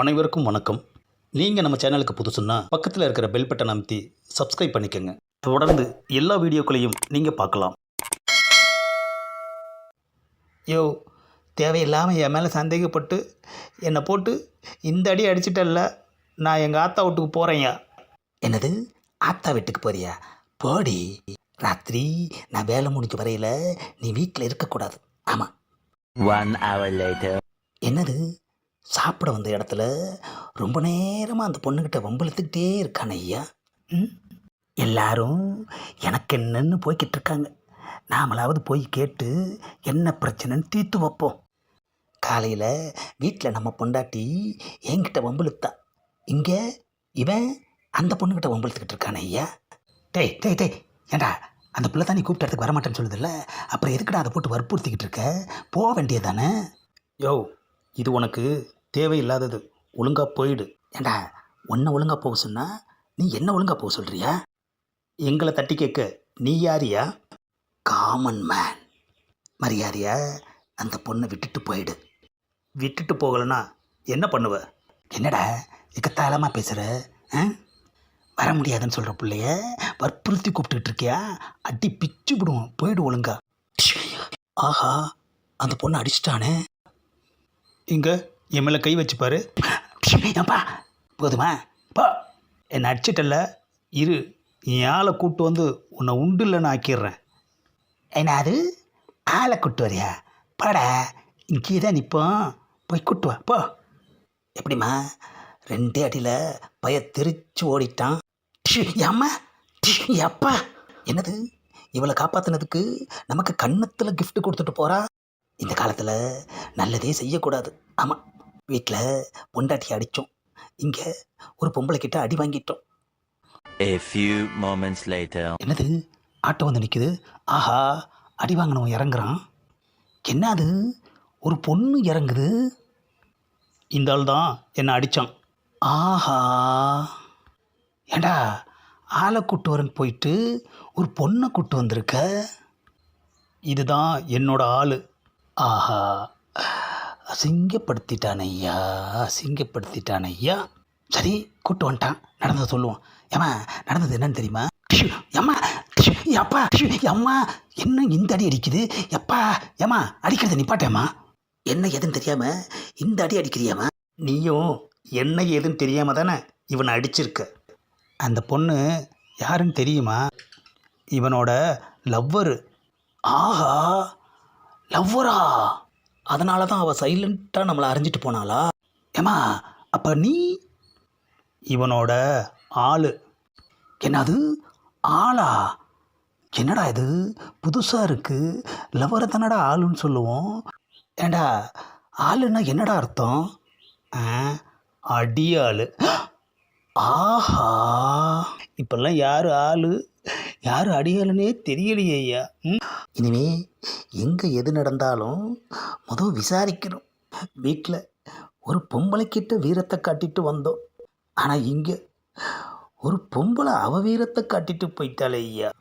அனைவருக்கும் வணக்கம். நீங்கள் நம்ம சேனலுக்கு புதுசுன்னா பக்கத்தில் இருக்கிற பெல் பட்டன் அமைத்தி சப்ஸ்கிரைப் பண்ணிக்கோங்க. தொடர்ந்து எல்லா வீடியோக்களையும் நீங்கள் பார்க்கலாம். யோ, தேவையில்லாமல் என் மேலே சந்தேகப்பட்டு என்னை போட்டு இந்த அடி அடிச்சிட்டல்ல. நான் எங்கள் ஆத்தா வீட்டுக்கு போகிறேன்யா. என்னது, ஆத்தா வீட்டுக்கு போறியா? போடி. ராத்திரி நான் வேலை முடிஞ்ச வரையில் நீ வீட்டில் இருக்கக்கூடாது. ஆமாம். 1 hour later. என்னது, சாப்பிட வந்த இடத்துல ரொம்ப நேரமாக அந்த பொண்ணுக்கிட்ட வம்பிழுத்துக்கிட்டே இருக்கான ஐயா. எல்லாரும் எனக்கு என்னன்னு போய்கிட்டு இருக்காங்க. நாமளாவது போய் கேட்டு என்ன பிரச்சனைன்னு தீர்த்து வைப்போம். காலையில் வீட்டில் நம்ம பொண்டாட்டி என்கிட்ட வம்பிழுத்தா, இங்கே இவன் அந்த பொண்ணுக்கிட்ட வம்பிழுத்துக்கிட்டு இருக்கான ஐயா. டேய் டேய் டேய், ஏண்டா அந்த பிள்ளை தான் நீ கூப்பிட்ட இடத்துக்கு வரமாட்டேன்னு சொல்லுதில்ல, அப்புறம் எதுக்குடா அதை போட்டு வற்புறுத்திக்கிட்டு இருக்க? போக வேண்டியதானே? யோ, இது உனக்கு தேவையில்லாதது. ஒழுங்காக போயிடு. ஏண்டா, உன்னை ஒழுங்காக போக சொன்னா நீ என்ன ஒழுங்காக போக சொல்கிறியா? எங்களை தட்டி கேட்க நீ யாரியா? Common man. மரியாதையா அந்த பொண்ணை விட்டுட்டு போயிடு. விட்டுட்டு போகலைன்னா என்ன பண்ணுவ? என்னடா எக்கத்தாளமாக பேசுகிற? வர முடியாதுன்னு சொல்கிற பிள்ளைய வற்புறுத்தி கூப்பிட்டுக்கிட்டு இருக்கியா? அடி பிச்சு விடுவோம். போயிடு ஒழுங்கா. ஆஹா, அந்த பொண்ணை அடிச்சிட்டானே. இங்கே என் மேலே கை வச்சுப்பாரு. ஏப்பா, போதுமா? பா, என்னை அடிச்சிட்டல. இரு, என் ஆளை கூப்பிட்டு வந்து உன்னை உண்டு இல்லைன்னு ஆக்கிடுறேன். என்ன அது, ஆளை கூப்பிட்டு வரியா? பாடா, இங்கே தான் நிற்போம். போய் கூட்டு வா போ. எப்படிம்மா? 2 அடியில் பய தெரிச்சு ஓடிட்டான். அம்மா, அப்பா. என்னது, இவளை காப்பாற்றினதுக்கு நமக்கு கன்னத்தில் gift கொடுத்துட்டு போகிறா. இந்த காலத்தில் நல்லதே செய்யக்கூடாது. ஆமாம், வீட்டில் பொண்டாட்டி அடித்தோம், இங்கே ஒரு பொம்பளை கிட்ட அடி வாங்கிட்டோம். A few moments later. என்னது, ஆட்டோ வந்து நிற்குது. ஆஹா, அடி வாங்கினவன் இறங்குறான். என்ன அது, ஒரு பொண்ணு இறங்குது. இந்த ஆள் தான் என்னை அடித்தான். ஆஹா, ஏண்டா ஆளை கூட்டு வரேன்னு போயிட்டு ஒரு பொண்ணை கூட்டு வந்திருக்க. இதுதான் என்னோட ஆள். ஆஹா, அசிங்கப்படுத்திட்டான் ஐயா, அசிங்கப்படுத்திட்டான் ஐயா. சரி, கூட்டு வந்துட்டான், நடந்ததை சொல்லுவோம். ஏம்மா, நடந்தது என்னன்னு தெரியுமா? ஏம்மா, அப்பா, அம்மா, என்ன இந்த அடி அடிக்குது? எப்பா, ஏம்மா, அடிக்கிறத நிப்பாட்டேம்மா. என்ன எதுன்னு தெரியாமல் இந்த அடி அடிக்கிறியாம்மா? நீயும் என்ன ஏதுன்னு தெரியாமல் தானே இவனை அடிச்சிருக்க. அந்த பொண்ணு யாருன்னு தெரியுமா? இவனோட லவ்வரு. ஆஹா, லவ்வரா? அதனால தான் அவள் சைலண்ட்டாக நம்மளை அரைஞ்சிட்டு போனாளா? ஏம்மா, அப்போ நீ இவனோட ஆள். என்னது, ஆளா? என்னடா இது புதுசாக இருக்குது. லவ்வரை தானடா ஆளுன்னு சொல்லுவோம். ஏண்டா, ஆளுன்னா என்னடா அர்த்தம்? அடியாள். ஆஹா, இப்பெல்லாம் யார் ஆள் யார் அடியாளுன்னே தெரியலையே ஐயா. இனிமே எங்கே எது நடந்தாலும் முதல் விசாரிக்கணும். வீட்டில் ஒரு பொம்பளைக்கிட்ட வீரத்தை காட்டிட்டு வந்தோம், ஆனால் இங்கே ஒரு பொம்பளை அவ வீரத்தை காட்டிட்டு போயிட்டாளே ஐயா.